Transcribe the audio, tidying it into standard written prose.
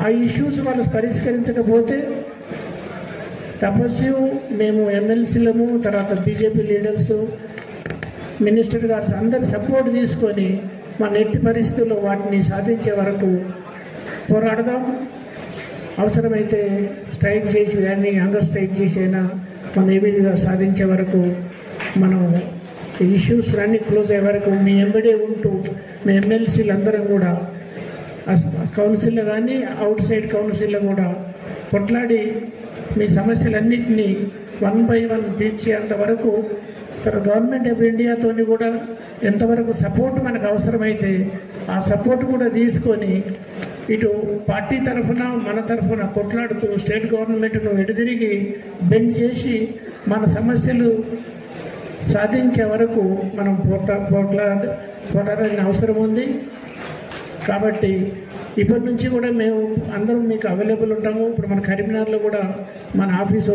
ఆ ఇష్యూస్ వాళ్ళు పరిష్కరించకపోతే తపస్సు మేము ఎమ్మెల్సీలము, తర్వాత బీజేపీ లీడర్స్, మినిస్టర్ గారు అందరు సపోర్ట్ తీసుకొని మన ఎట్టి పరిస్థితుల్లో వాటిని సాధించే వరకు పోరాడదాం. అవసరమైతే స్ట్రైక్ చేసి కానీ హంగర్ స్ట్రైక్ చేసైనా మనం ఏ విధంగా సాధించే వరకు మనం ఇష్యూస్ అన్నీ క్లోజ్ అయ్యే వరకు మీ ఎంబడే ఉంటూ మీ ఎమ్మెల్సీలు అందరం కూడా కౌన్సిల్లో కానీ అవుట్ సైడ్ కౌన్సిల్లో కూడా కొట్లాడి మీ సమస్యలన్నింటినీ 1 by 1 తీర్చేంత వరకు తర్వాత గవర్నమెంట్ ఆఫ్ ఇండియాతో కూడా ఎంతవరకు సపోర్ట్ మనకు అవసరమైతే ఆ సపోర్ట్ కూడా తీసుకొని ఇటు పార్టీ తరఫున మన తరఫున కొట్లాడుతూ స్టేట్ గవర్నమెంట్ను ఎటుదిరిగి బెండ్ చేసి మన సమస్యలు సాధించే వరకు మనం పోరాడాల్సిన అవసరం ఉంది. కాబట్టి ఇప్పటి నుంచి కూడా మేము అందరం మీకు అవైలబుల్ ఉంటాము. ఇప్పుడు మన కరీంనగర్లో కూడా మన ఆఫీసు